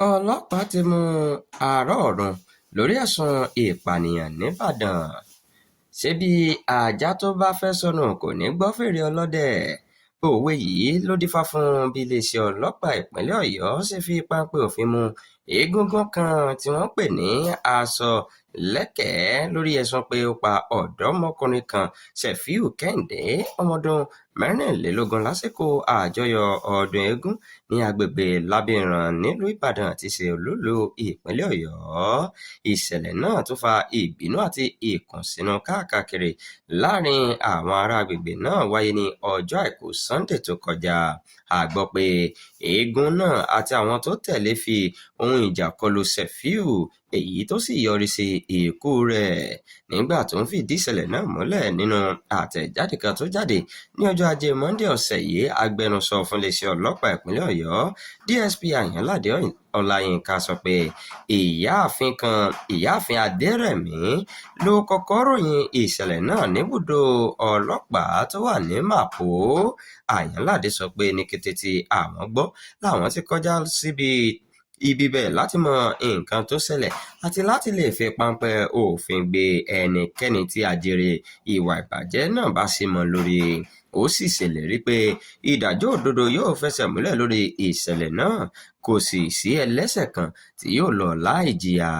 ọlọ́pàá ti mú àárọ̀ọ̀run lórí ẹ̀sùn ìpànìyàn nìbàdàn. ṣebí ajá tó bá fẹ́ sọnù kò ní gbọ́ fèrè ọlọ́dẹ. òwe yìí ló dífá fún bí iléeṣẹ́ ọlọ́pàá ìpínlẹ̀ ọ̀yọ́ ṣe fi páńpẹ́ òfin mú egungun kan tí wọ́n pè ní aṣọ lẹ́kẹ̀ẹ́ lórí ẹ̀sùn pé ó pa ọ̀dọ́mọkùnrin kan Sefiu Kẹ́hìndé ọmọdún mẹ́rìnlélógún lásìkò àjọyọ̀ ọdún eégún ní agbègbè Lábìrán nílùú Ìbàdàn tí ṣe olúìlú ìpínlẹ̀ Ọ̀yọ́. ìṣẹ̀lẹ̀ náà tún fa ìbínú àti ìkùnsínú káàkiri láàrin àwọn ará agbègbè náà wáyé ní ọjọ́ àìkú Sunday tó kọjá. a gbọ́ pé eégún náà àti àwọn tó tẹ̀lé fi ohun ìjà kọlù Sefiu èyí tó sì yọrí sí ikú rẹ̀. nígbà tó ń fìdí ìṣẹ̀lẹ̀ náà múlẹ̀ nínú àtẹ̀jáde kan tó jáde ní ọjọ́ ajé Monday ọ̀sẹ̀ yìí, agbẹnusọ fún iléeṣẹ́ ọlọ́pàá ìpínlẹ̀ Ọ̀yọ́ DSP Àyànládé Ọláyínká sọ pé ìyáàfin Adérẹ̀mí ló kọ́kọ́ ròyìn ìṣẹ̀lẹ̀ náà níbùdó ọlọ́pàá tó wà ní Màpó. Àyànládé sọ pé ní kété tí àwọn gbọ́ làwọn ti kọjá síbi ibi bẹ́ẹ̀ láti mọ nǹkan tó ṣẹlẹ̀ àti láti lè fi páńpẹ́ òfin gbé ẹnikẹ́ni tí àjèrè ìwà ìbàjẹ́ náà bá sì mọ́ lórí. ó sì ṣèlérí pé ìdájọ́ òdodo yóò fẹsẹ̀ múlẹ̀ lórí ìṣẹ̀lẹ̀ náà, kò sì sí ẹlẹ́ṣẹ̀ kan tí yóò lọ láì jìyà.